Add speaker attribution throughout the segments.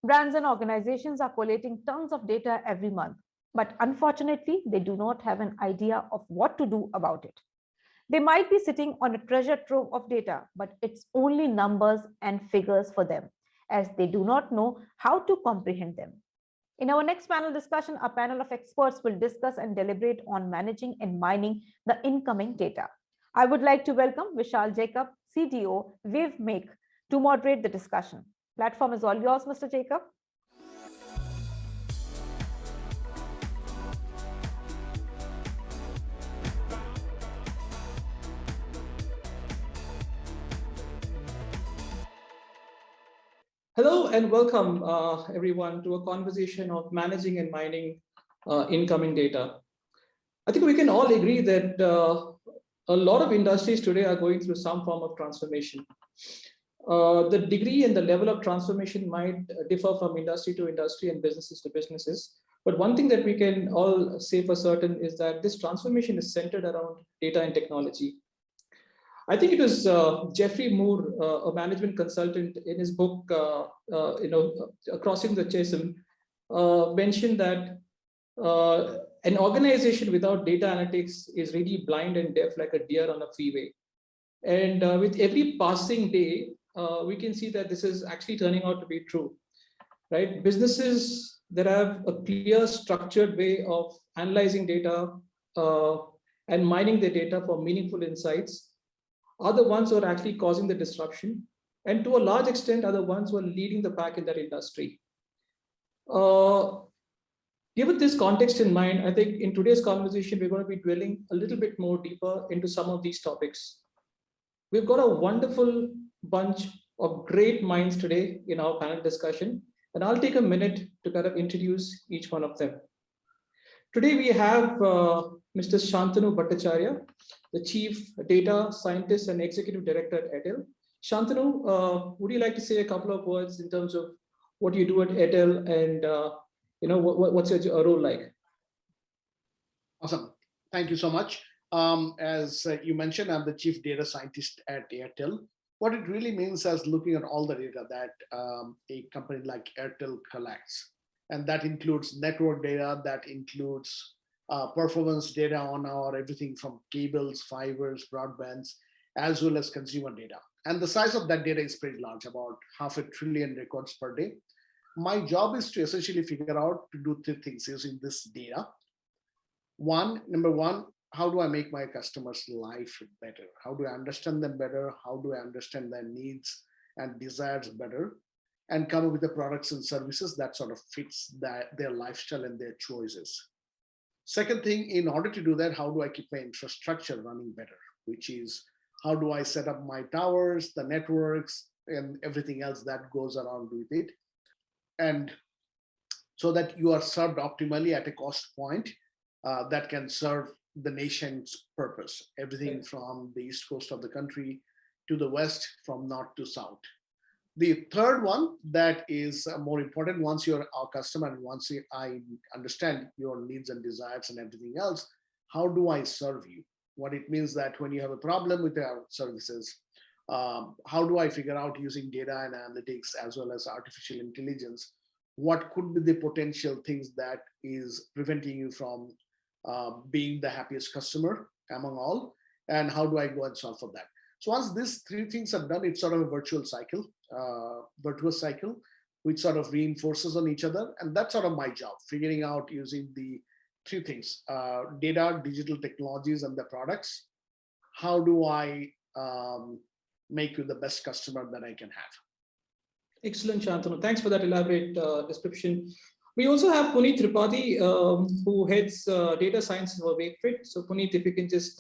Speaker 1: Brands and organizations are collating tons of data every month, but unfortunately, they do not have an idea of what to do about it. They might be sitting on a treasure trove of data, but it's only numbers and figures for them, as they do not know how to comprehend them. In our next panel discussion, a panel of experts will discuss and deliberate on managing and mining the incoming data. I would like to welcome Vishal Jacob, CTO, Wavemaker, to moderate the discussion. Platform is all yours, Mr. Jacob.
Speaker 2: Hello and welcome everyone to a conversation of managing and mining incoming data. I think we can all agree that a lot of industries today are going through some form of transformation. The degree and the level of transformation might differ from industry to industry and businesses to businesses. But one thing that we can all say for certain is that this transformation is centered around data and technology. I think it was Jeffrey Moore, a management consultant, in his book, Crossing the Chasm, mentioned that an organization without data analytics is really blind and deaf like a deer on a freeway. And with every passing day, we can see that this is actually turning out to be true, right? Businesses that have a clear, structured way of analyzing data and mining the data for meaningful insights are the ones who are actually causing the disruption, and to a large extent are the ones who are leading the pack in that industry. Given this context in mind, I think in today's conversation, we're going to be dwelling a little bit more deeper into some of these topics. We've got a wonderful bunch of great minds today in our panel discussion, and I'll take a minute to kind of introduce each one of them. Today we have Mr. Santanu Bhattacharya, the Chief Data Scientist and Executive Director at Airtel. Santanu, would you like to say a couple of words in terms of what you do at Airtel and what's your role like?
Speaker 3: Awesome. Thank you so much. As you mentioned, I'm the Chief Data Scientist at Airtel. What it really means is looking at all the data that a company like Airtel collects. And that includes network data, that includes performance data on our everything from cables, fibers, broadbands, as well as consumer data. And the size of that data is pretty large, about 500 billion records per day. My job is to essentially figure out to do three things using this data. Number one, how do I make my customers' life better? How do I understand them better? How do I understand their needs and desires better? And come up with the products and services that sort of fits their lifestyle and their choices. Second thing, in order to do that, how do I keep my infrastructure running better? Which is, how do I set up my towers, the networks, and everything else that goes around with it? And so that you are served optimally at a cost point that can serve the nation's purpose. Everything from the east coast of the country to the west, from north to south. The third one that is more important, once you're our customer and once I understand your needs and desires and everything else, how do I serve you? What it means that when you have a problem with our services, how do I figure out using data and analytics as well as artificial intelligence, what could be the potential things that is preventing you from being the happiest customer among all, and how do I go and solve for that? So once these three things are done, it's sort of a virtuous cycle, which sort of reinforces on each other. And that's sort of my job, figuring out using the three things, data, digital technologies, and the products. How do I make you the best customer that I can have?
Speaker 2: Excellent, Shantanu. Thanks for that elaborate description. We also have Puneet Tripathi, who heads data science for WakeFit. So Puneet, if you can just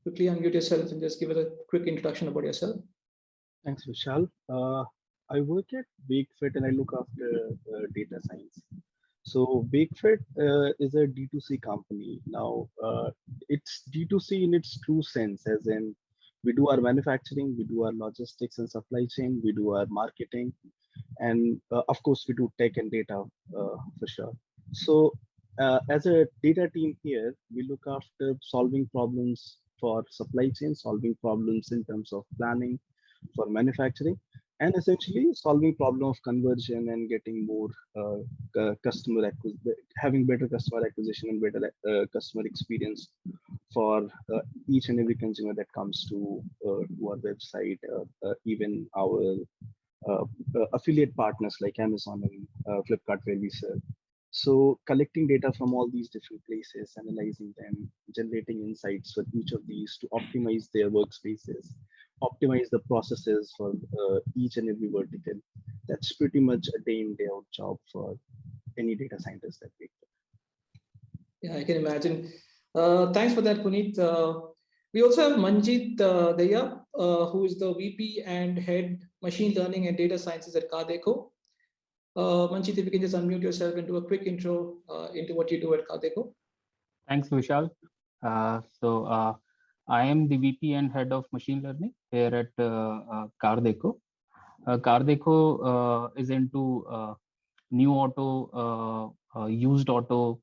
Speaker 2: quickly unmute yourself and just give us a quick introduction about yourself.
Speaker 4: Thanks, Vishal. I work at WakeFit and I look after data science. So WakeFit is a D2C company. Now, it's D2C in its true sense, as in we do our manufacturing, we do our logistics and supply chain, we do our marketing, and of course, we do tech and data for sure. So as a data team here, we look after solving problems for supply chain, solving problems in terms of planning, for manufacturing, and essentially solving problem of conversion and getting more having better customer acquisition and better customer experience for each and every consumer that comes to our website, even our affiliate partners like Amazon and Flipkart, where we serve. So collecting data from all these different places, analyzing them, generating insights for each of these to optimize their workspaces, optimize the processes for each and every vertical. That's pretty much a day in, day out job for any data scientist that we.
Speaker 2: Yeah, I can imagine. Thanks for that, Puneet. We also have Manjeet Dahiya, who is the VP and Head Machine Learning and Data Sciences at CarDekho. Manjeet, if you can just unmute yourself and do a quick intro into what you do at CarDekho.
Speaker 5: Thanks, Vishal. I am the VP and Head of Machine Learning here at CarDekho. CarDekho is into new auto, used auto,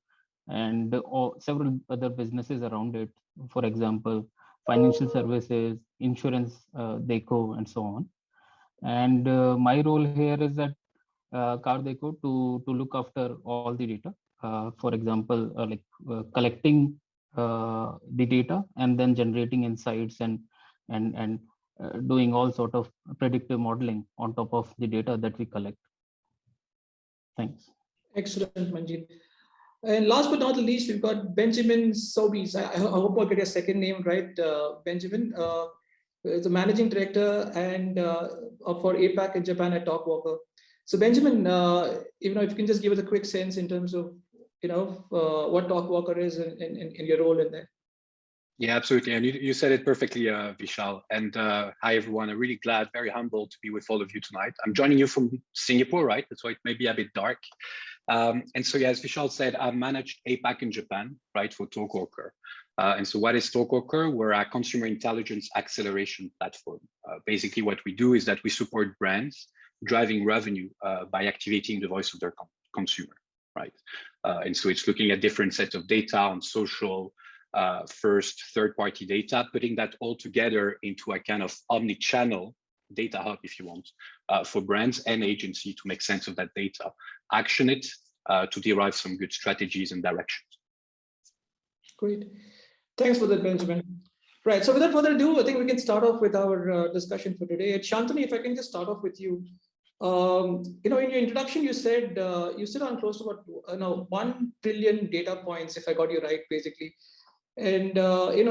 Speaker 5: and several other businesses around it. For example, financial services, insurance, Dekho, and so on. And my role here is at CarDekho to look after all the data. For example, collecting the data and then generating insights and doing all sort of predictive modeling on top of the data that we collect. Thanks.
Speaker 2: Excellent, Manjeet. And last but not the least, we've got Benjamin Soubies. I hope I get your second name right, Benjamin. The managing director and for APAC in Japan at Talkwalker. So Benjamin, if you can just give us a quick sense in terms of what Talkwalker is and your role in there.
Speaker 6: Yeah, absolutely. And you said it perfectly, Vishal. And hi, everyone. I'm really glad, very humbled to be with all of you tonight. I'm joining you from Singapore, right? So it may be a bit dark. And so, yeah, as Vishal said, I managed APAC in Japan, right, for Talkwalker. And so what is Talkwalker? We're a consumer intelligence acceleration platform. Basically, what we do is that we support brands driving revenue by activating the voice of their consumer, right? And so it's looking at different sets of data on social, first, third-party data, putting that all together into a kind of omni-channel data hub, if you want, for brands and agency to make sense of that data, action it to derive some good strategies and directions.
Speaker 2: Great. Thanks for that, Benjamin. Right, so without further ado, I think we can start off with our discussion for today. Santanu, if I can just start off with you. In your introduction, you said you sit on close to about 1 trillion data points, if I got you right, basically. And given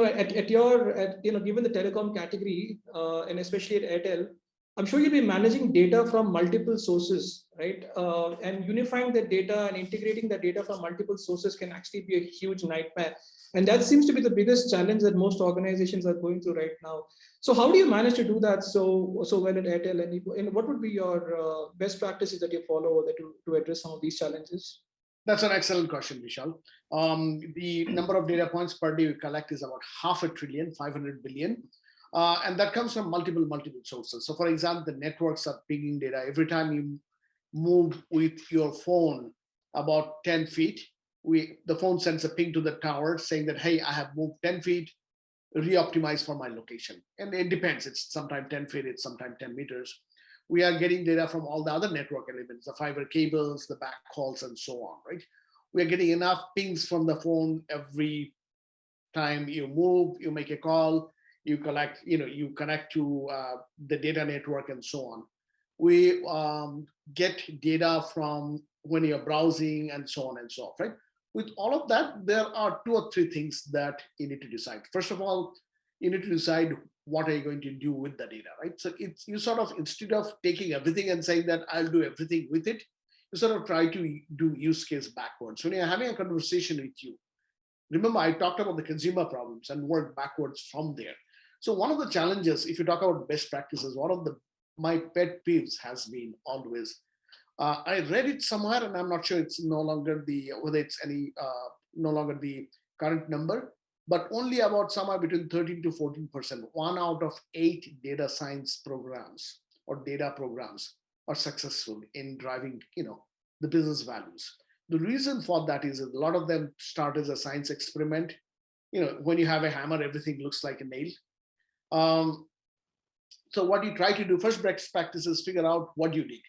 Speaker 2: the telecom category, and especially at Airtel, I'm sure you'll be managing data from multiple sources, right? And unifying the data and integrating the data from multiple sources can actually be a huge nightmare. And that seems to be the biggest challenge that most organizations are going through right now. So how do you manage to do that so well at Airtel? And what would be your best practices that you follow to address some of these challenges?
Speaker 3: That's an excellent question, Vishal. The number of data points per day we collect is about 500 billion, 500 billion. And that comes from multiple sources. So for example, the networks are pinging data. Every time you move with your phone about 10 feet, the phone sends a ping to the tower saying that, hey, I have moved 10 feet, re-optimize for my location. And it depends. It's sometimes 10 feet, it's sometimes 10 meters. We are getting data from all the other network elements, the fiber cables, the backhauls, and so on, right? We are getting enough pings from the phone every time you move, you make a call, you collect, you connect to the data network and so on. We get data from when you're browsing and so on and so forth, right? With all of that, there are 2 or 3 things that you need to decide. First of all, you need to decide what are you going to do with the data, right? So it's you sort of, instead of taking everything and saying that I'll do everything with it, you sort of try to do use case backwards. When you're having a conversation with you, remember I talked about the consumer problems and work backwards from there. So one of the challenges, if you talk about best practices, one of my pet peeves has been always, I read it somewhere and I'm not sure it's no longer whether it's no longer the current number, but only about somewhere between 13 to 14%, 1 out of 8 data science programs or data programs are successful in driving, the business values. The reason for that is a lot of them start as a science experiment. When you have a hammer, everything looks like a nail. So what you try to do, first best practice is figure out what you need.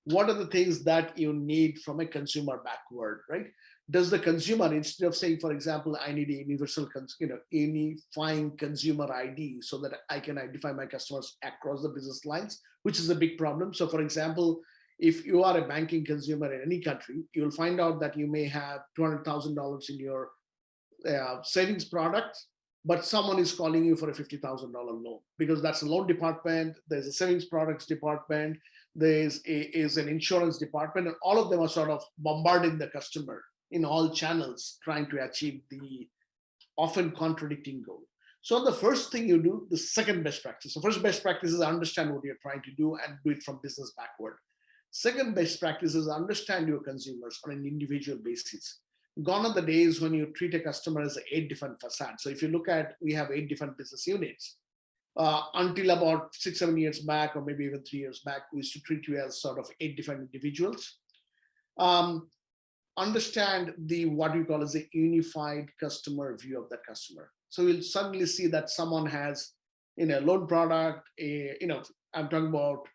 Speaker 3: What are the things that you need from a consumer backward, right? Does the consumer, instead of saying, for example, I need a universal, unifying consumer ID so that I can identify my customers across the business lines, which is a big problem. So for example, if you are a banking consumer in any country, you'll find out that you may have $200,000 in your savings product, but someone is calling you for a $50,000 loan because that's a loan department, there's a savings products department, there's an insurance department, and all of them are sort of bombarding the customer in all channels, trying to achieve the often contradicting goal. So the first thing you do, the second best practice. So first best practice is understand what you're trying to do and do it from business backward. Second best practice is understand your consumers on an individual basis. Gone are the days when you treat a customer as 8 different facades. So if you look at, we have 8 different business units. Until about 6-7 years back, or maybe even 3 years back, we used to treat you as sort of 8 different individuals. Understand what you call as a unified customer view of that customer. So you'll suddenly see that someone has a loan product, I'm talking about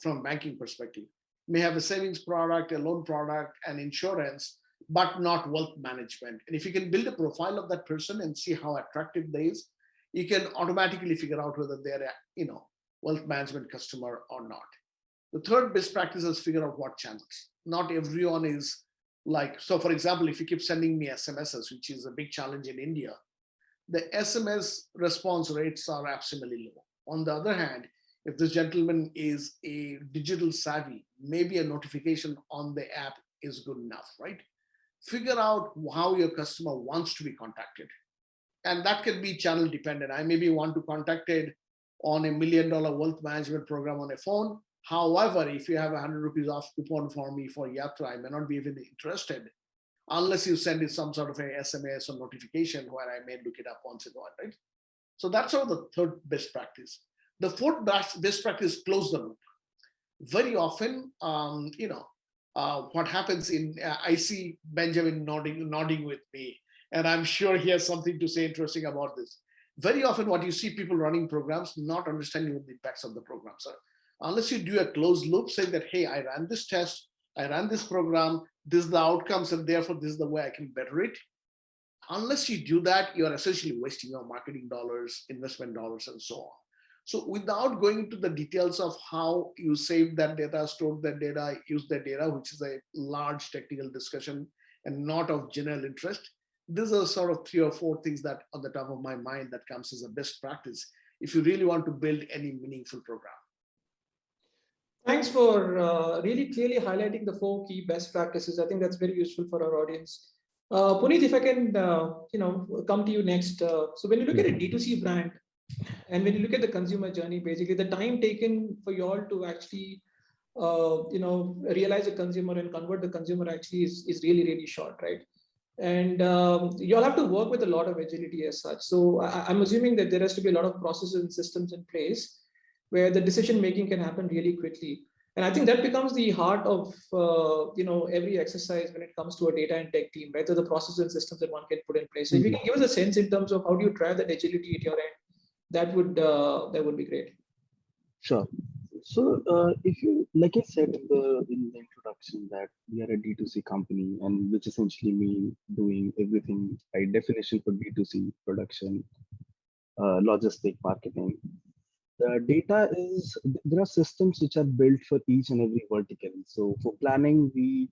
Speaker 3: from a banking perspective, may have a savings product, a loan product, and insurance, but not wealth management. And if you can build a profile of that person and see how attractive they is, you can automatically figure out whether they're a wealth management customer or not. The third best practice is figure out what channels. Not everyone is like, so for example, if you keep sending me SMSs, which is a big challenge in India, the SMS response rates are absolutely low. On the other hand, if this gentleman is a digital savvy, maybe a notification on the app is good enough, right? Figure out how your customer wants to be contacted. And that can be channel dependent. I maybe want to contacted on $1 million wealth management program on a phone. However, if you have 100 rupees off coupon for me for Yatra, I may not be even interested unless you send it some sort of a SMS or notification where I may look it up once in a while, right? So that's sort of the third best practice. The fourth best practice, close the loop. Very often, what happens I see Benjamin nodding with me, and I'm sure he has something to say interesting about this. Very often what you see people running programs, not understanding what the impacts of the programs are. Unless you do a closed loop saying that, hey, I ran this test, I ran this program, this is the outcomes, and therefore this is the way I can better it. Unless you do that, you're essentially wasting your marketing dollars, investment dollars, and so on. So without going into the details of how you save that data, store that data, use that data, which is a large technical discussion and not of general interest, these are sort of 3 or 4 things that on the top of my mind that comes as a best practice if you really want to build any meaningful program.
Speaker 2: Thanks for really clearly highlighting the 4 key best practices. I think that's very useful for our audience. Puneet, if I can, come to you next. So when you look at a D2C brand, and when you look at the consumer journey, basically the time taken for you all to actually, realize a consumer and convert the consumer actually is really, really short, right? And you all have to work with a lot of agility as such. So I'm assuming that there has to be a lot of processes and systems in place where the decision making can happen really quickly. And I think that becomes the heart of every exercise when it comes to a data and tech team, right? So the processes and systems that one can put in place. So if you can give us a sense in terms of how do you drive that agility at your end, that would be great. Sure.
Speaker 4: So if you, like I said in the introduction, that we are a D2C company, and which essentially means doing everything by definition for D2C: production, logistic, marketing. The data is, there are systems which are built for each and every vertical. So for planning, we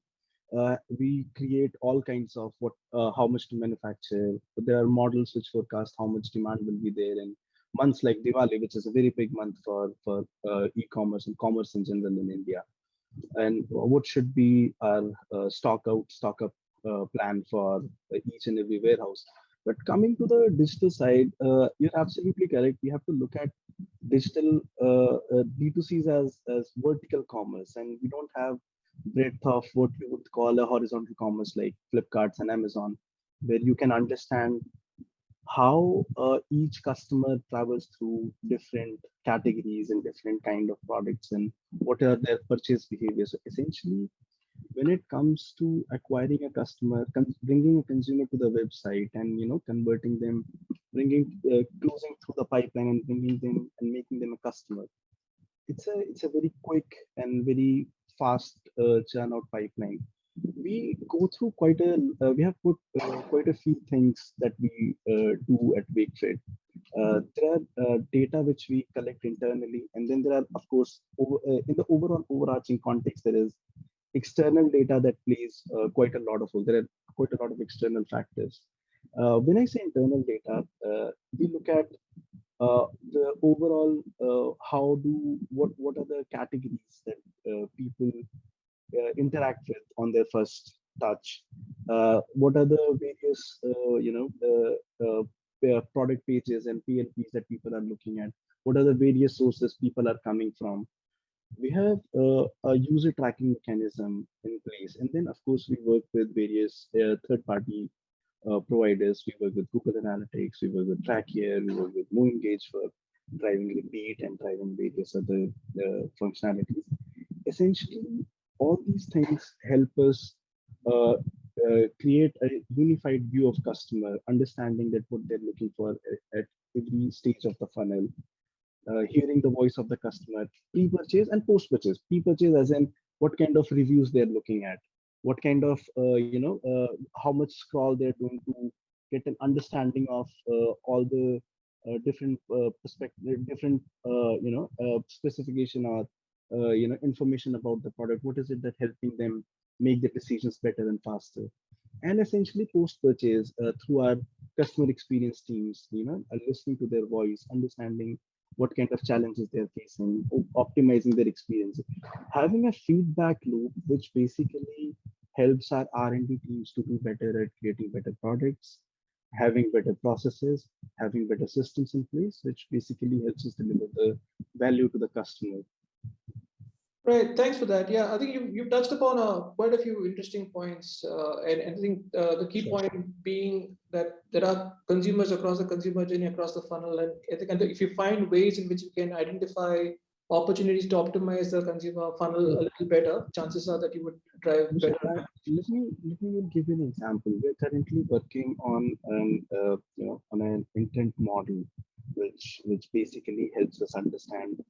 Speaker 4: create all kinds of how much to manufacture. There are models which forecast how much demand will be there in months like Diwali, which is a very big month for e-commerce and commerce in general in India. And what should be our stock up plan for each and every warehouse. But coming to the digital side, you're absolutely correct. We have to look at digital D2Cs as vertical commerce, and we don't have breadth of what we would call a horizontal commerce like Flipkarts and Amazon, where you can understand how each customer travels through different categories and different kind of products and what are their purchase behaviors. So essentially, when it comes to acquiring a customer, bringing a consumer to the website and converting them closing through the pipeline and bringing them and making them a customer. It's a very quick and very fast churn out pipeline. We go through we have put quite a few things that we do at WakeFit. There are data which we collect internally, and then there are, of course, in the overall overarching context, there is external data that plays quite a lot of role. There are quite a lot of external factors. When I say internal data, we look at the overall what are the categories that people interact with on their first touch. What are the various product pages and PLPs that people are looking at? What are the various sources people are coming from? We have a user tracking mechanism in place, and then of course we work with various third-party providers. We work with Google Analytics, we work with Trackier, we work with MoEngage for driving repeat and driving various other functionalities. Essentially, all these things help us create a unified view of customer, understanding that what they're looking for at every stage of the funnel, hearing the voice of the customer, pre-purchase and post-purchase. Pre-purchase as in what kind of reviews they're looking at, what kind of, how much scroll they're doing to get an understanding of all the different perspective, different, specification or, information about the product. What is it that helping them make the decisions better and faster? And essentially post-purchase through our customer experience teams, listening to their voice, understanding what kind of challenges they're facing, optimizing their experience, having a feedback loop, which basically helps our R&D teams to do better at creating better products, having better processes, having better systems in place, which basically helps us deliver the value to the customer.
Speaker 2: Right, thanks for that. Yeah, I think you've touched upon quite a few interesting points, and I think the key point being that there are consumers across the consumer journey, across the funnel, and I think if you find ways in which you can identify opportunities to optimize the consumer funnel a little better, chances are that you would drive better.
Speaker 4: Let me give you an example. We're currently working on an intent model, which basically helps us understand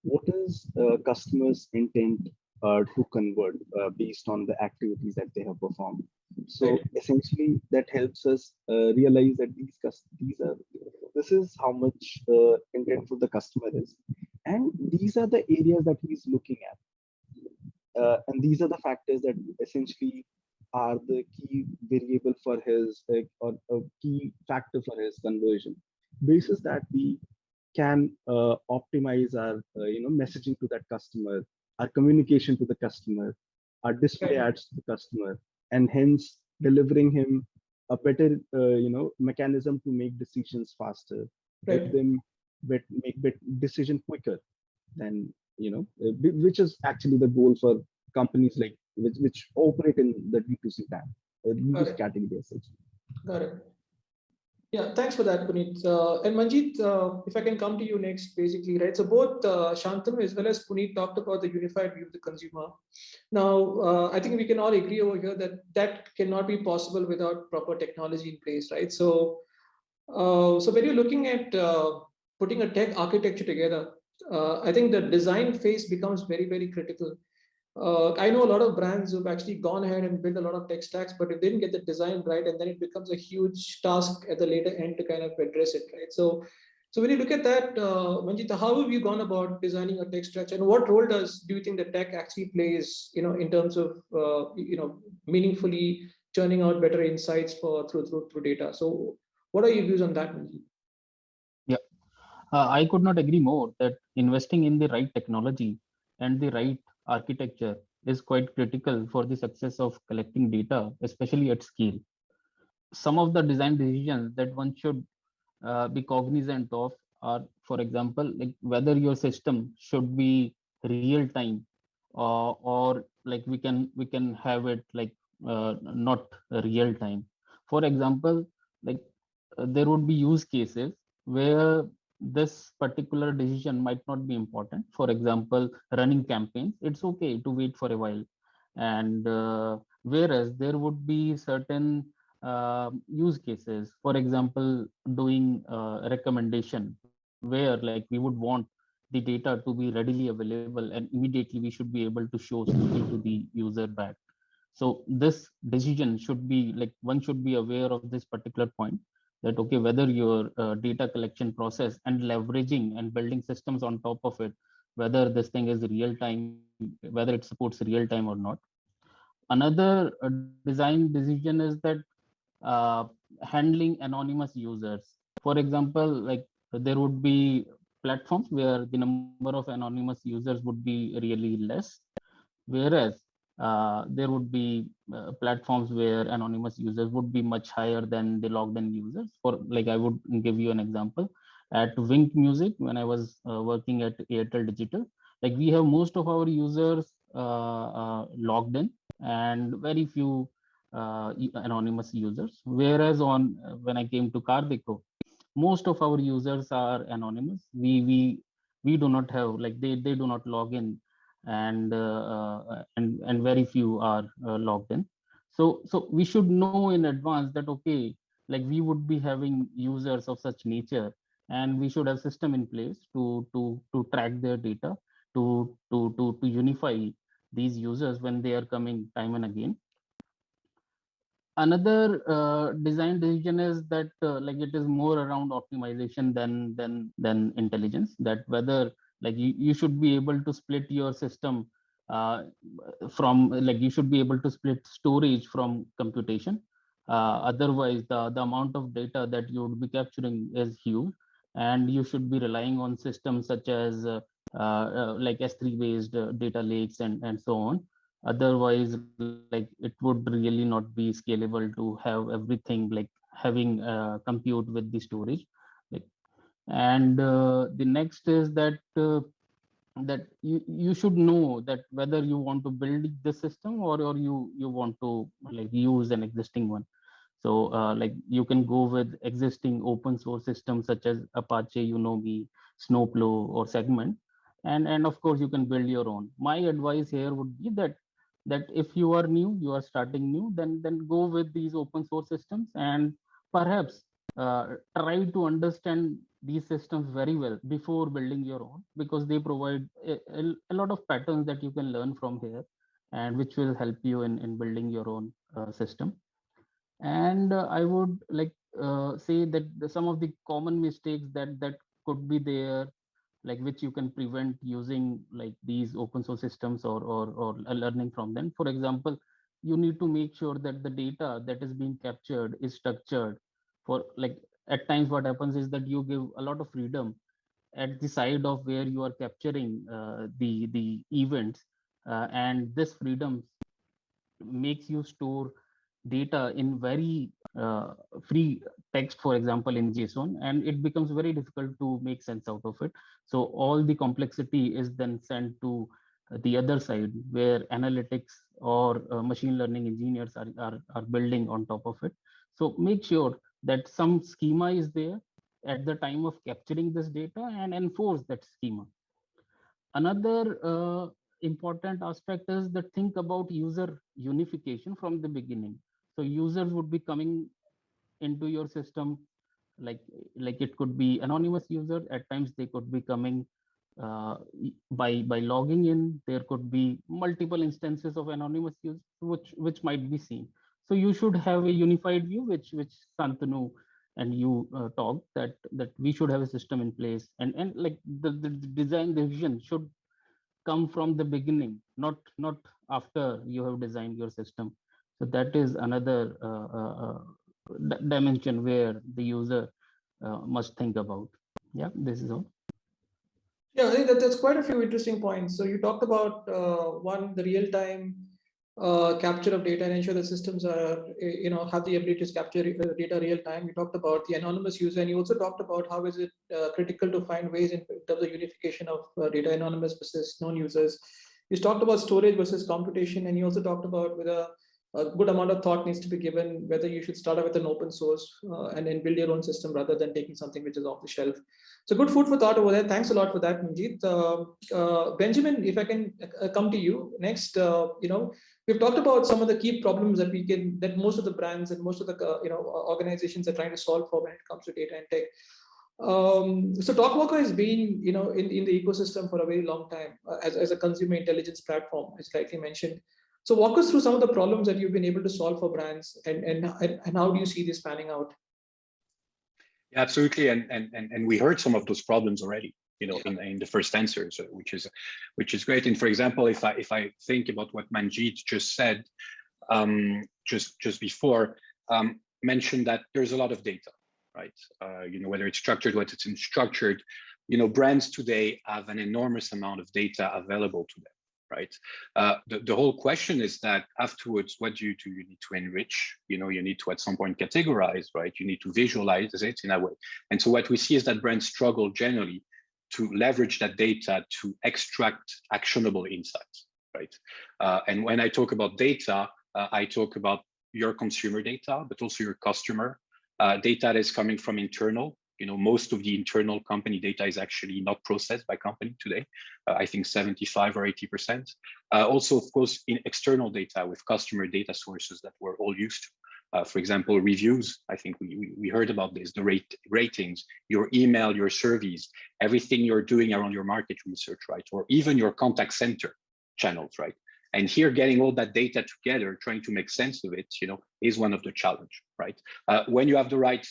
Speaker 4: what is customers' intent to convert based on the activities that they have performed. So essentially, that helps us realize that this is how much intentful the customer is, and these are the areas that he's looking at, and these are the factors that essentially are the key variable for his or a key factor for his conversion. Basis that we can optimize our messaging to that customer, our communication to the customer, our display ads to the customer, and hence delivering him a better mechanism to make decisions faster, help them make decision quicker than which is actually the goal for companies like which operate in the D2C category as such.
Speaker 2: Got it. Yeah, thanks for that, Puneet. And Manjeet, if I can come to you next, basically, right? So both Santanu as well as Puneet talked about the unified view of the consumer. Now, I think we can all agree over here that that cannot be possible without proper technology in place, right? So, so when you're looking at putting a tech architecture together, I think the design phase becomes very, very critical. I know a lot of brands who've actually gone ahead and built a lot of tech stacks, but if they didn't get the design right, and then it becomes a huge task at the later end to kind of address it, right? So when you look at that, Manjeet, how have you gone about designing a tech structure, and what role do you think the tech actually plays, in terms of meaningfully churning out better insights through data? So what are your views on that, Manjeet?
Speaker 5: Yeah, I could not agree more that investing in the right technology and the right architecture is quite critical for the success of collecting data, especially at scale. Some of the design decisions that one should be cognizant of are, for example, like whether your system should be real time or like we can have it like not real time. For example, like there would be use cases where this particular decision might not be important. For example, running campaigns, it's okay to wait for a while. And whereas there would be certain use cases. For example, doing recommendation where like we would want the data to be readily available and immediately we should be able to show something to the user back. So this decision should be like, one should be aware of this particular point, that okay, whether your data collection process and leveraging and building systems on top of it, whether this thing is real time, whether it supports real time or not. Another design decision is that uh, handling anonymous users. For example, like there would be platforms where the number of anonymous users would be really less, whereas there would be platforms where anonymous users would be much higher than the logged in users. For like, I would give you an example. At Wink Music, when I was working at Airtel Digital, like we have most of our users logged in and very few anonymous users. Whereas on when I came to CarDekho, most of our users are anonymous. We do not have, like they do not log in, and very few are logged in. So we should know in advance that okay, like we would be having users of such nature, and we should have system in place to track their data, to unify these users when they are coming time and again. Another design decision is that like it is more around optimization than intelligence, that whether like you should be able to split your system uh, from, like you should be able to split storage from computation. Otherwise the amount of data that you would be capturing is huge, and you should be relying on systems such as like S3 based data lakes and so on. Otherwise, like it would really not be scalable to have everything like having compute with the storage. Like, and the next is that that you should know that whether you want to build the system, or you want to like use an existing one. So like you can go with existing open source systems such as Apache, Unomi, Snowplow, or Segment, and of course you can build your own. My advice here would be that if you are new, you are starting new, then go with these open source systems, and perhaps try to understand these systems very well before building your own, because they provide a lot of patterns that you can learn from here, and which will help you in building your own system. And I would like say that some of the common mistakes that could be there, like which you can prevent using like these open source systems, or learning from them. For example, you need to make sure that the data that is being captured is structured. For like, at times what happens is that you give a lot of freedom at the side of where you are capturing the events, and this freedom makes you store data in very free text, for example in JSON, and it becomes very difficult to make sense out of it. So all the complexity is then sent to the other side, where analytics or machine learning engineers are building on top of it. So make sure that some schema is there at the time of capturing this data, and enforce that schema. Another important aspect is that think about user unification from the beginning. So users would be coming into your system, like it could be anonymous user. At times they could be coming by logging in. There could be multiple instances of anonymous use which might be seen. So you should have a unified view, which Santanu and you talked, that we should have a system in place, and like the design decision should come from the beginning, not after you have designed your system. So that is another dimension where the user must think about. Yeah, this is all.
Speaker 2: Yeah, I think that that's quite a few interesting points. So you talked about one, the real time capture of data and ensure the systems are, have the ability to capture data real time. You talked about the anonymous user, and you also talked about how is it critical to find ways in terms of unification of data anonymous versus known users. You talked about storage versus computation, and you also talked about whether a good amount of thought needs to be given whether you should start out with an open source and then build your own system rather than taking something which is off the shelf. So good food for thought over there. Thanks a lot for that, Manjeet. Benjamin, if I can come to you next, we've talked about some of the key problems that most of the brands and most of the organizations are trying to solve for when it comes to data and tech. So Talkwalker has been in the ecosystem for a very long time as a consumer intelligence platform, as rightly mentioned. So walk us through some of the problems that you've been able to solve for brands, and how do you see this panning out?
Speaker 6: Yeah, absolutely, and we heard some of those problems already, in the first answers, which is great. And for example, if I think about what Manjeet just said, just before, mentioned that there's a lot of data, right? Whether it's structured, whether it's unstructured, brands today have an enormous amount of data available to them. Right. The whole question is that afterwards, what do you do? You need to enrich, you need to at some point categorize, right? You need to visualize it in a way. And so what we see is that brands struggle generally to leverage that data to extract actionable insights, right? And when I talk about data, I talk about your consumer data, but also your customer data that is coming from internal. Most of the internal company data is actually not processed by company today. I think 75 or 80%. Also, of course, in external data with customer data sources that we're all used to. For example, reviews. I think we heard about this, the ratings, your email, your surveys, everything you're doing around your market research, right? Or even your contact center channels, right? And here, getting all that data together, trying to make sense of it, is one of the challenge, right? When you have the right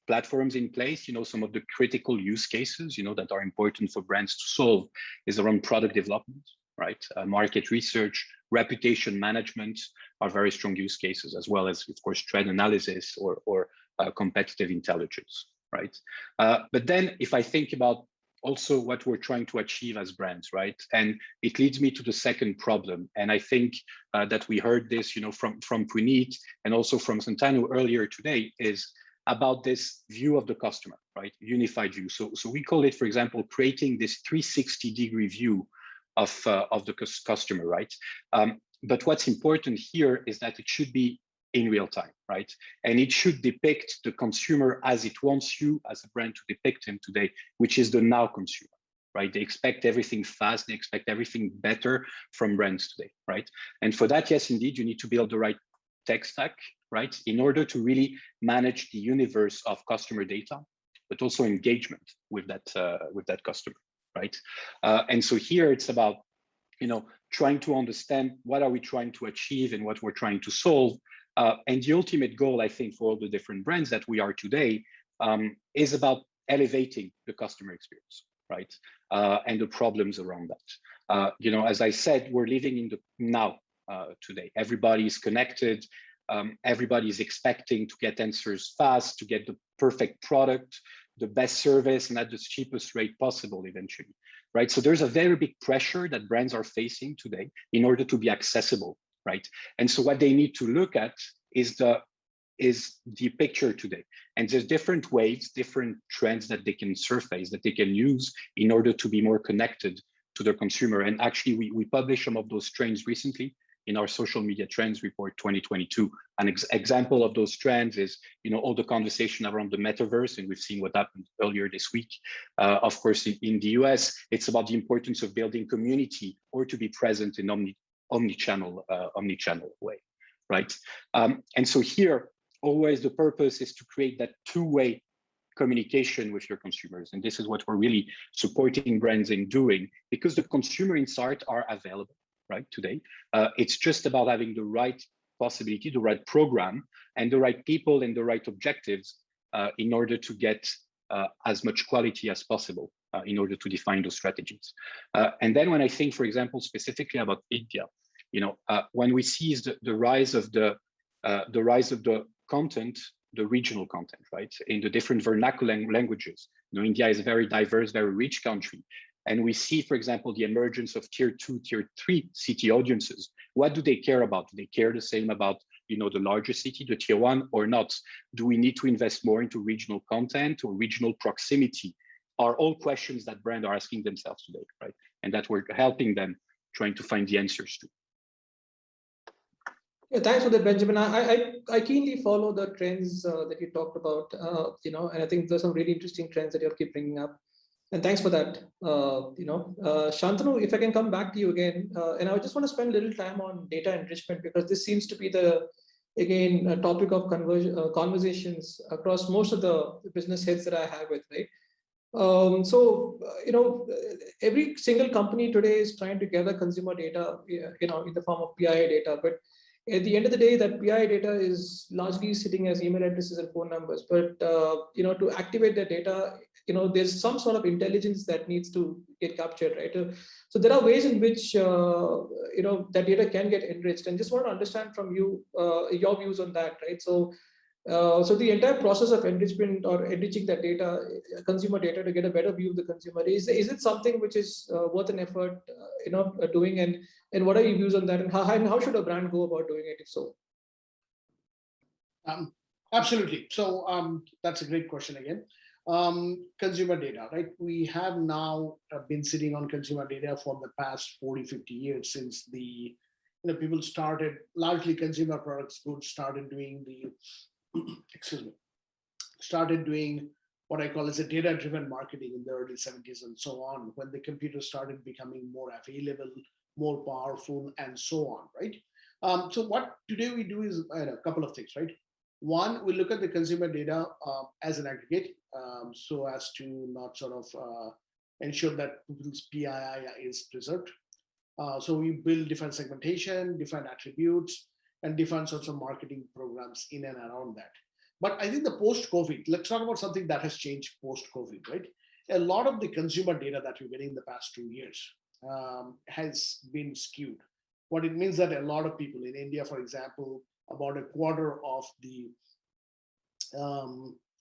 Speaker 6: platforms in place, some of the critical use cases, that are important for brands to solve is around product development, right? Market research, reputation management are very strong use cases, as well as, of course, trend analysis or competitive intelligence, right? But then if I think about also what we're trying to achieve as brands, right? And it leads me to the second problem. And I think that we heard this, from Puneet and also from Santanu earlier today, is about this view of the customer, right? Unified view. So we call it, for example, creating this 360-degree view of the customer, right? But what's important here is that it should be in real time, right? And it should depict the consumer as it wants you as a brand to depict him today, which is the now consumer, right? They expect everything fast, they expect everything better from brands today, right? And for that, yes, indeed, you need to build the right tech stack, right? In order to really manage the universe of customer data, but also engagement with that customer, right? And so here it's about, trying to understand what are we trying to achieve and what we're trying to solve. And the ultimate goal, I think, for all the different brands that we are today, is about elevating the customer experience, right? And the problems around that. As I said, we're living in the now today. Everybody is connected. Everybody is expecting to get answers fast, to get the perfect product, the best service, and at the cheapest rate possible eventually, right? So there's a very big pressure that brands are facing today in order to be accessible, right? And so what they need to look at is the picture today. And there's different waves, different trends that they can surface, that they can use in order to be more connected to their consumer. And actually, we published some of those trends recently in our social media trends report 2022. An example of those trends is, all the conversation around the metaverse, and we've seen what happened earlier this week. Of course, in the US, it's about the importance of building community or to be present in omni-channel way, right? And so here, always the purpose is to create that two-way communication with your consumers. And this is what we're really supporting brands in doing, because the consumer insights are available, right, today. It's just about having the right possibility, the right program, and the right people and the right objectives in order to get as much quality as possible in order to define those strategies. And then when I think, for example, specifically about India, when we see the rise of the content, the regional content, right, in the different vernacular languages. India is a very diverse, very rich country. And we see, for example, the emergence of tier 2, tier 3 city audiences. What do they care about? Do they care the same about, the larger city, the tier 1, or not? Do we need to invest more into regional content or regional proximity? Are all questions that brands are asking themselves today, right? And that we're helping them trying to find the answers to.
Speaker 2: Yeah, thanks for that, Benjamin. I keenly follow the trends that you talked about, and I think there's some really interesting trends that you keep bringing up. And thanks for that. Shantanu, if I can come back to you again, and I just want to spend a little time on data enrichment, because this seems to be a topic of conversations across most of the business heads that I have with, right? Every single company today is trying to gather consumer data, in the form of PII data, but at the end of the day, that PII data is largely sitting as email addresses and phone numbers. But to activate that data, there's some sort of intelligence that needs to get captured, right? So there are ways in which that data can get enriched, and just want to understand from you your views on that, right? So the entire process of enrichment or enriching that data, consumer data, to get a better view of the consumer, is it something which is worth an effort, doing, and what are your views on that, and how should a brand go about doing it, if so?
Speaker 3: Absolutely. So that's a great question again. Consumer data, right? We have now been sitting on consumer data for the past 40, 50 years, since people started, largely consumer products goods started doing started doing what I call as a data-driven marketing in the early 70s and so on, when the computer started becoming more available, more powerful, and so on, right? So what today we do is a couple of things, right? One, we look at the consumer data as an aggregate, so as to not sort of ensure that people's PII is preserved. So we build different segmentation, different attributes, and different sorts of marketing programs in and around that. But I think the post-COVID, let's talk about something that has changed post-COVID, right? A lot of the consumer data that we're getting in the past 2 years has been skewed. What it means that a lot of people in India, for example, about a quarter of the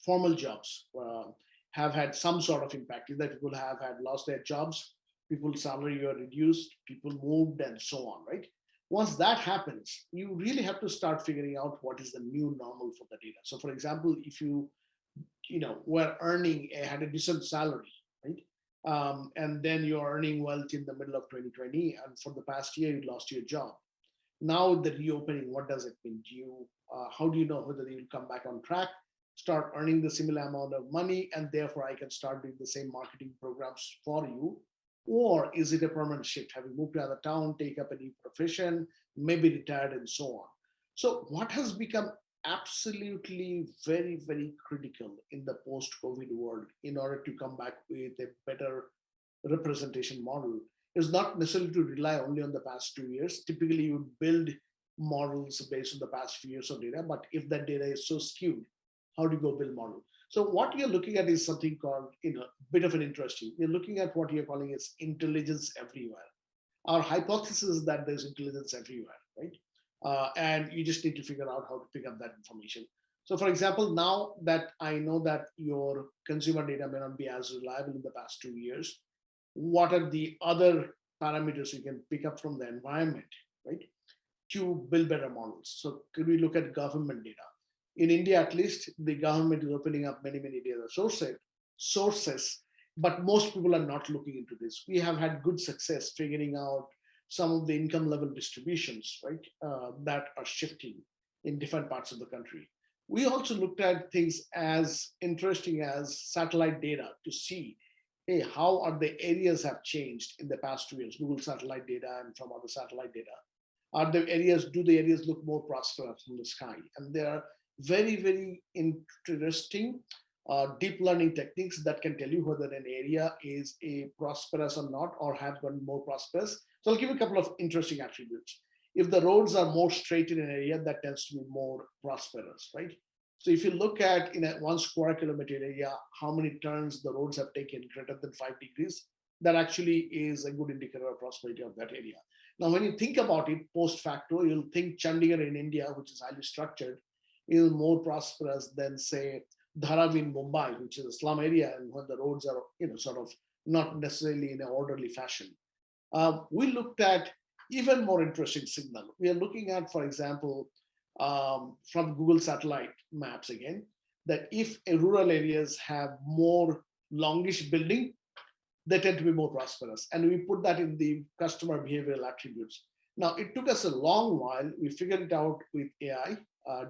Speaker 3: formal jobs have had some sort of impact. Either people have had lost their jobs, people's salary were reduced, people moved, and so on, right? Once that happens, you really have to start figuring out what is the new normal for the data. So for example, if you were had a decent salary, right? And then you're earning wealth in the middle of 2020, and for the past year, you lost your job. Now the reopening, what does it mean? How do you know whether you'll come back on track, start earning the similar amount of money, and therefore I can start doing the same marketing programs for you? Or is it a permanent shift? Have you moved to another town, take up a new profession, maybe retired, and so on? So what has become absolutely very, very critical in the post-COVID world in order to come back with a better representation model is not necessarily to rely only on the past 2 years. Typically, you build models based on the past few years of data, but if that data is so skewed, how do you go build model? So what you're looking at is something called, a bit of an interesting, you're looking at what you're calling is intelligence everywhere. Our hypothesis is that there's intelligence everywhere, right? And you just need to figure out how to pick up that information. So for example, now that I know that your consumer data may not be as reliable in the past 2 years, what are the other parameters you can pick up from the environment, right, to build better models? So could we look at government data? In India, at least, the government is opening up many, many data sources, but most people are not looking into this. We have had good success figuring out some of the income level distributions, right, that are shifting in different parts of the country. We also looked at things as interesting as satellite data to see, hey, how are the areas have changed in the past 2 years, Google satellite data and from other satellite data. Do the areas look more prosperous from the sky? And there are very, very interesting deep learning techniques that can tell you whether an area is a prosperous or not, or have gotten more prosperous. So I'll give you a couple of interesting attributes. If the roads are more straight in an area, that tends to be more prosperous, right? So if you look at in a 1 square kilometer area, how many turns the roads have taken greater than 5 degrees, that actually is a good indicator of prosperity of that area. Now, when you think about it post facto, you'll think Chandigarh in India, which is highly structured, is more prosperous than, say, Dharavi in Mumbai, which is a slum area, and when the roads are, sort of not necessarily in an orderly fashion. We looked at even more interesting signal. We are looking at, for example, from Google satellite maps again, that if rural areas have more longish building, they tend to be more prosperous. And we put that in the customer behavioral attributes. Now, it took us a long while. We figured it out with AI,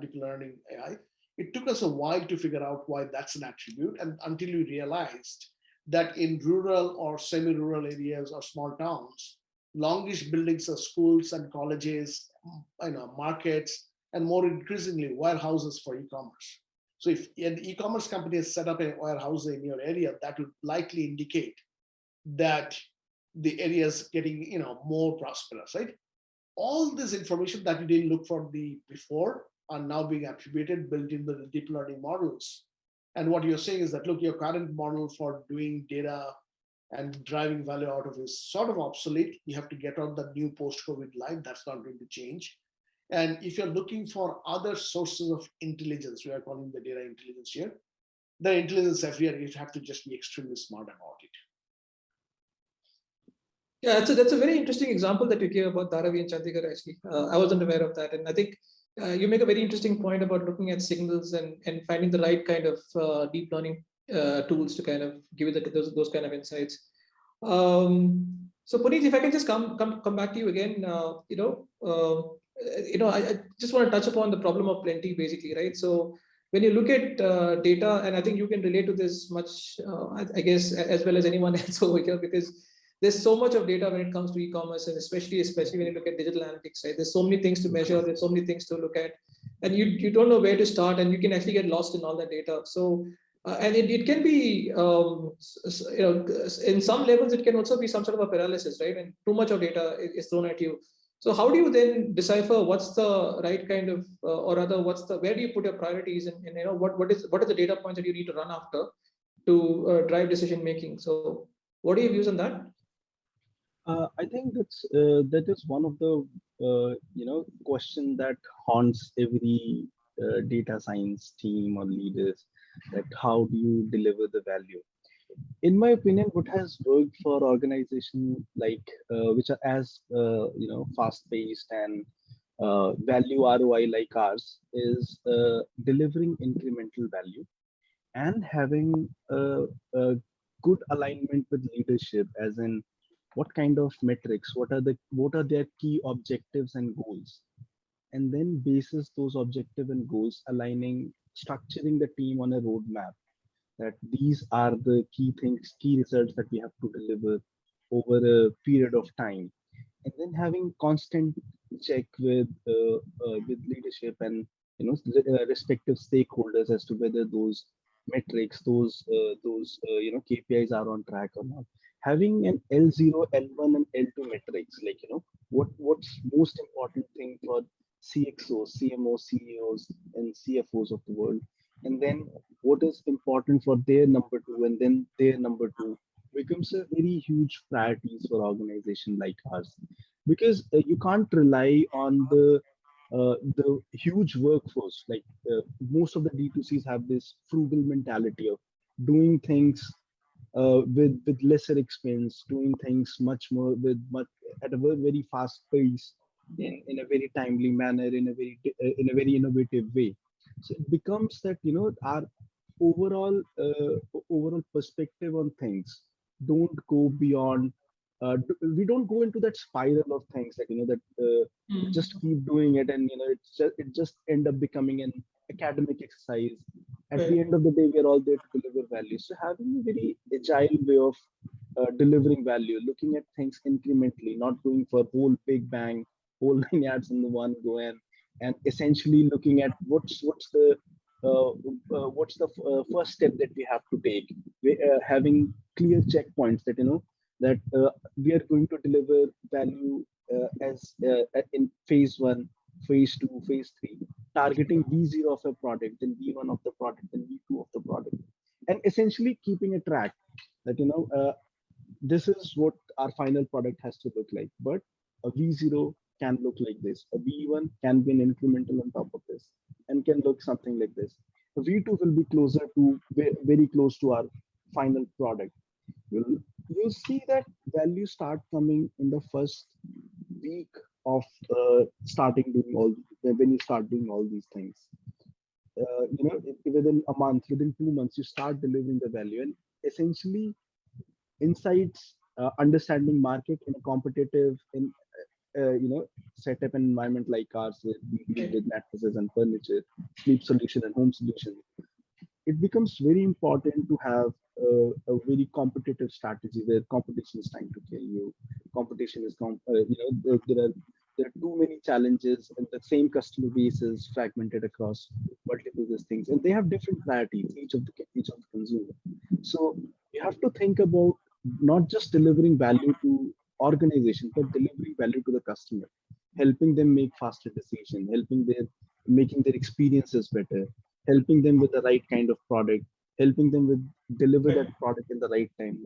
Speaker 3: deep learning AI. It took us a while to figure out why that's an attribute, and until we realized that in rural or semi-rural areas or small towns, longish buildings of schools and colleges, markets, and more increasingly warehouses for e-commerce. So if an e-commerce company has set up a warehouse in your area, that would likely indicate that the area is getting more prosperous, right? All this information that you didn't look for before are now being attributed, built into the deep learning models. And what you're saying is that, look, your current model for doing data and driving value out of is sort of obsolete. You have to get on the new post-COVID line. That's not going to change. And if you're looking for other sources of intelligence, we are calling the data intelligence here, the intelligence everywhere, you have to just be extremely smart about it.
Speaker 2: Yeah, that's a very interesting example that you gave about Dharavi and Chandigarh, actually. I wasn't aware of that. And I think you make a very interesting point about looking at signals and finding the right kind of deep learning tools to kind of give you those kind of insights. So Puneet, if I can just come back to you again, I just want to touch upon the problem of plenty, basically, right? So when you look at data, and I think you can relate to this much, I guess, as well as anyone else over here, because there's so much of data when it comes to e-commerce, and especially when you look at digital analytics, right? There's so many things to measure, there's so many things to look at, and you don't know where to start, and you can actually get lost in all that data. So, and it can be, in some levels, it can also be some sort of a paralysis, right? And too much of data is thrown at you. So how do you then decipher what's the right kind of, or rather, where do you put your priorities, and what are the data points that you need to run after to drive decision making? So what are your views on that?
Speaker 4: I think that is one of the question that haunts every data science team or leaders, that how do you deliver the value? In my opinion, what has worked for organizations like which are as fast paced and value ROI like ours is delivering incremental value and having a good alignment with leadership, as in what kind of metrics, what are their key objectives and goals, and then basis those objective and goals, aligning, structuring the team on a roadmap, that these are the key things, key results that we have to deliver over a period of time, and then having constant check with leadership and respective stakeholders as to whether those metrics, those KPIs are on track or not. Having an L0, L1, and L2 metrics, like what's most important thing for CXOs, CMOs, CEOs, and CFOs of the world, and then what is important for their number two, and then their number two, becomes a very huge priorities for organization like ours, because you can't rely on the huge workforce. Like most of the D2Cs have this frugal mentality of doing things with lesser expense, doing things much more at a very fast pace, in a very timely manner, in a very innovative way. So it becomes that our overall perspective on things don't go beyond. We don't go into that spiral of things that just keep doing it, and it just end up becoming an academic exercise. At the end of the day, we are all there to deliver value. So having a very agile way of delivering value, looking at things incrementally, not going for whole big bang, whole 9 yards in the one go, and essentially looking at what's the first step that we have to take. Having clear checkpoints that we are going to deliver value as in phase 1, phase 2, phase 3, targeting V0 of a product, then V1 of the product, then V2 of the product, and essentially keeping a track that this is what our final product has to look like. But a V0 can look like this. A V1 can be an incremental on top of this and can look something like this. A V2 will be closer to, very close to our final product. You'll see that value start coming in the first week of starting doing when you start doing all these things. Within a month, within 2 months, you start delivering the value, and essentially insights, understanding market in a competitive set up an environment like ours, where we deal with mattresses and furniture, sleep solution and home solution, it becomes very important to have a very competitive strategy where competition is trying to kill you. Competition is, there are too many challenges, and the same customer base is fragmented across multiple these things, and they have different priorities, each of the consumer. So you have to think about not just delivering value to organization, but delivering value to the customer, helping them make faster decision, making their experiences better, helping them with the right kind of product, helping them with deliver that product in the right time.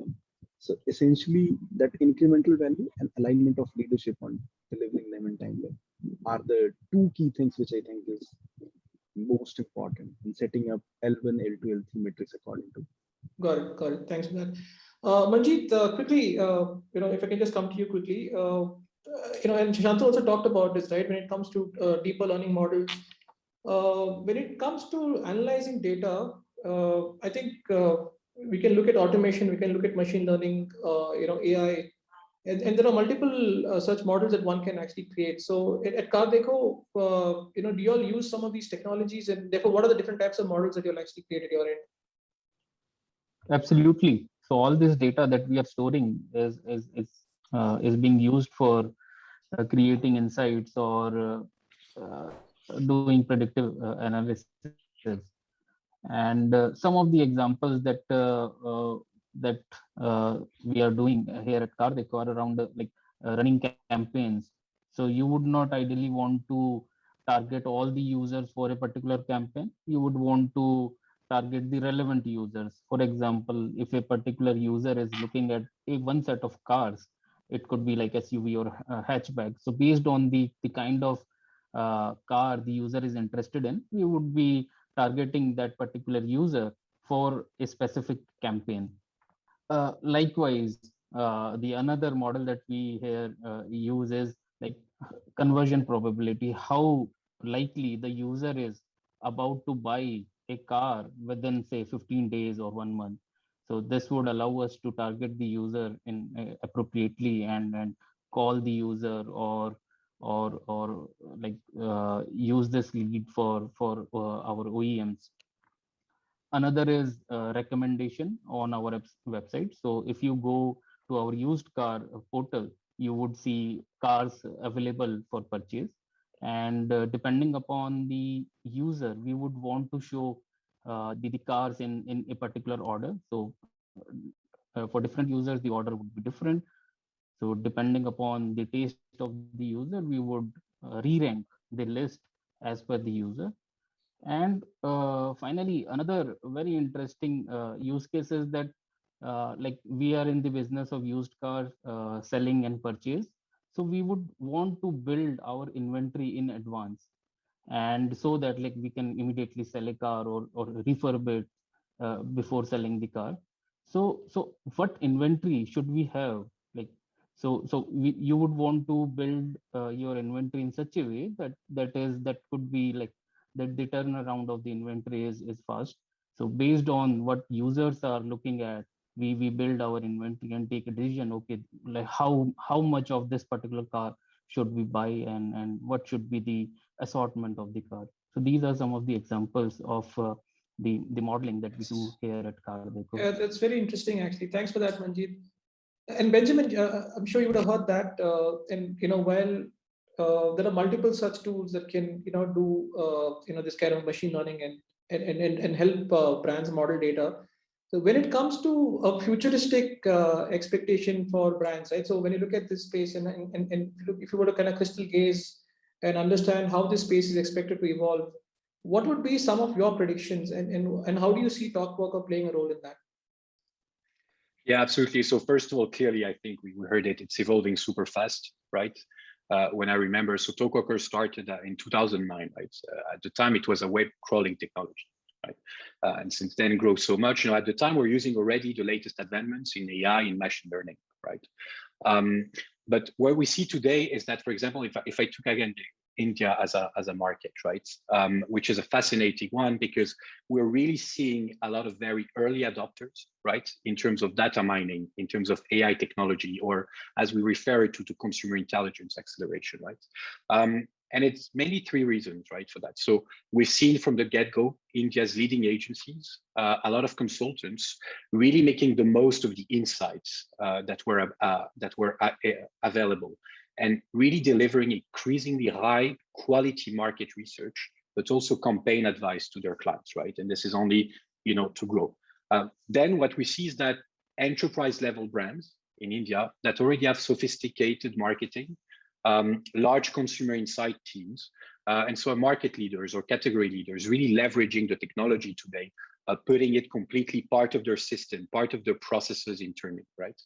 Speaker 4: So essentially, that incremental value and alignment of leadership on delivering them in time are the two key things which I think is most important in setting up L1, L2, L3 metrics according to.
Speaker 2: Got it. Thanks for that. Manjeet, quickly, if I can just come to you quickly, and Santanu also talked about this, right? When it comes to deeper learning models, when it comes to analyzing data, I think we can look at automation, we can look at machine learning, AI, and there are multiple such models that one can actually create. So at CarDekho, do you all use some of these technologies, and therefore, what are the different types of models that you'll actually create at your end?
Speaker 5: Absolutely. So all this data that we are storing is being used for creating insights or doing predictive analysis. And some of the examples that we are doing here at CarDekho are around running campaigns. So you would not ideally want to target all the users for a particular campaign. You would want to target the relevant users. For example, if a particular user is looking at one set of cars, it could be like SUV or hatchback. So based on the kind of car the user is interested in, we would be targeting that particular user for a specific campaign. Likewise, the another model that we here use is like conversion probability, how likely the user is about to buy a car within say 15 days or 1 month. So this would allow us to target the user in appropriately and call the user or use this lead for our OEMs. Another is recommendation on our website. So if you go to our used car portal, you would see cars available for purchase. And depending upon the user, we would want to show the cars in a particular order. So for different users, the order would be different. So depending upon the taste of the user, we would re-rank the list as per the user. And finally, another very interesting use case is that like we are in the business of used car selling and purchase. So we would want to build our inventory in advance, and so that like we can immediately sell a car or refurb it before selling the car. So what inventory should we have? Like you would want to build your inventory in such a way that could be like that the turnaround of the inventory is fast. So based on what users are looking at, we build our inventory and take a decision. Okay, like how much of this particular car should we buy, and what should be the assortment of the car. So these are some of the examples of the modeling that we do here at CarDekho.
Speaker 2: Yeah, that's very interesting actually. Thanks for that, Manjeet. And Benjamin, I'm sure you would have heard that. And while there are multiple such tools that can do this kind of machine learning and help brands model data. So when it comes to a futuristic expectation for brands, right? So when you look at this space and if you were to kind of crystal gaze and understand how this space is expected to evolve, what would be some of your predictions, and how do you see Talkwalker playing a role in that?
Speaker 6: Yeah, absolutely. So first of all, clearly, I think we heard it. It's evolving super fast, right? When I remember, so Talkwalker started in 2009, right? At the time, it was a web crawling technology, right? And since then, grows so much. At the time, we're using already the latest advancements in AI, in machine learning, right? But what we see today is that, for example, if I took again India as a market, right? Which is a fascinating one because we're really seeing a lot of very early adopters, right? In terms of data mining, in terms of AI technology, or as we refer it to consumer intelligence acceleration, right? And it's mainly three reasons, right, for that. So we've seen from the get-go, India's leading agencies, a lot of consultants really making the most of the insights that were available, and really delivering increasingly high quality market research, but also campaign advice to their clients, right? And this is only, to grow. Then what we see is that enterprise level brands in India that already have sophisticated marketing, large consumer insight teams, and so market leaders or category leaders really leveraging the technology today, putting it completely part of their system, part of their processes internally, right?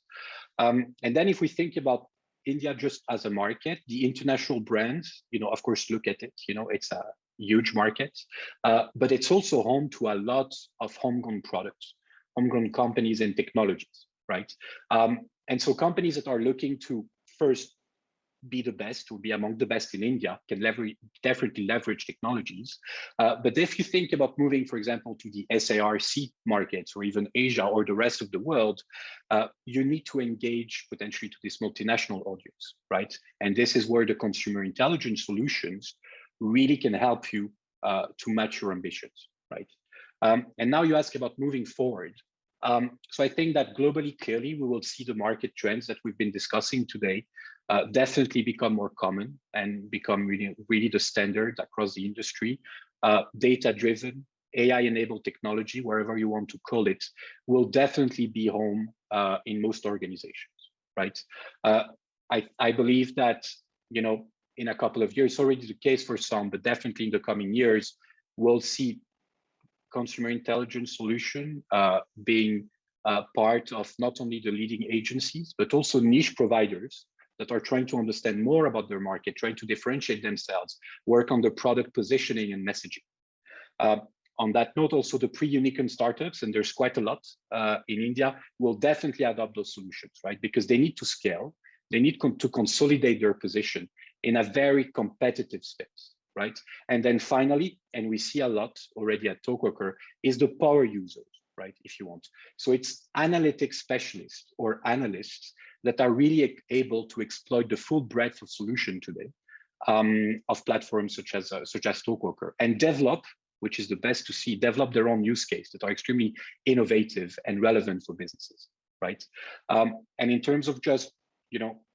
Speaker 6: And then if we think about India just as a market, the international brands, of course, look at it, it's a huge market, but it's also home to a lot of homegrown products, homegrown companies and technologies, right? And so companies that are looking to first be the best or be among the best in India can definitely leverage technologies. But if you think about moving, for example, to the SARC markets or even Asia or the rest of the world, you need to engage potentially to this multinational audience, right? And this is where the consumer intelligence solutions really can help you to match your ambitions, right? And now you ask about moving forward. So I think that globally, clearly, we will see the market trends that we've been discussing today definitely become more common and become really the standard across the industry. Data-driven, AI-enabled technology, wherever you want to call it, will definitely be home in most organizations, right? I believe that, in a couple of years, it's already the case for some, but definitely in the coming years, we'll see consumer intelligence solution being part of not only the leading agencies, but also niche providers that are trying to understand more about their market, trying to differentiate themselves, work on their product positioning and messaging. On that note, also the pre-unicorn startups, and there's quite a lot in India, will definitely adopt those solutions, right? Because they need to scale, they need to consolidate their position in a very competitive space, right? And then finally, and we see a lot already at Talkwalker, is the power users, right, if you want. So it's analytics specialists or analysts that are really able to exploit the full breadth of solution today of platforms such as Talkwalker, and develop, which is the best to see, develop their own use case that are extremely innovative and relevant for businesses, right? And in terms of just,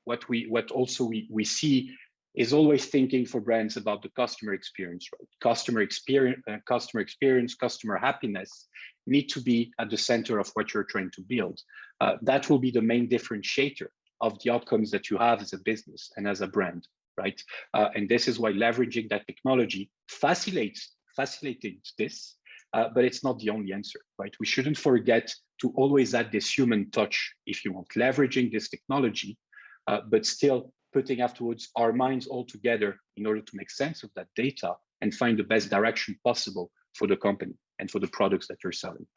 Speaker 6: what also we see is always thinking for brands about the customer experience, right? Customer experience, customer happiness need to be at the center of what you're trying to build. That will be the main differentiator of the outcomes that you have as a business and as a brand, right? And this is why leveraging that technology facilitates this, but it's not the only answer, right? We shouldn't forget to always add this human touch, if you want, leveraging this technology, but still putting afterwards our minds all together in order to make sense of that data and find the best direction possible for the company and for the products that you're selling.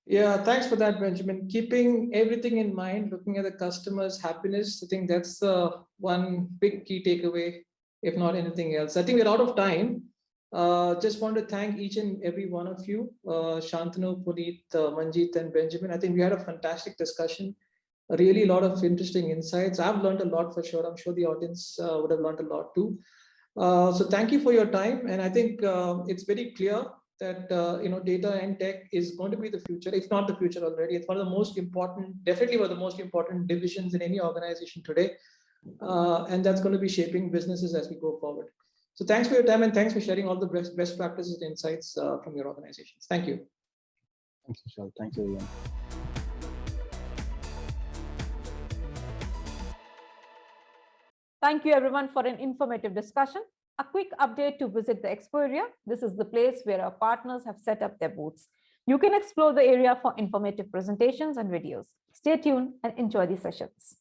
Speaker 2: Yeah, thanks for that, Benjamin. Keeping everything in mind, looking at the customer's happiness, I think that's one big key takeaway, if not anything else. I think we're out of time. Just want to thank each and every one of you, Santanu, Puneet, Manjeet, and Benjamin. I think we had a fantastic discussion. Really a lot of interesting insights. I've learned a lot for sure. I'm sure the audience would have learned a lot too. So thank you for your time. And I think it's very clear that data and tech is going to be the future, if not the future already. It's one of the most important, definitely one of the most important divisions in any organization today. And that's going to be shaping businesses as we go forward. So thanks for your time, and thanks for sharing all the best practices and insights from your organizations. Thank you.
Speaker 4: Thanks, Vishal. Thanks, everyone.
Speaker 1: Thank you everyone for an informative discussion. A quick update to visit the expo area. This is the place where our partners have set up their booths. You can explore the area for informative presentations and videos. Stay tuned and enjoy the sessions.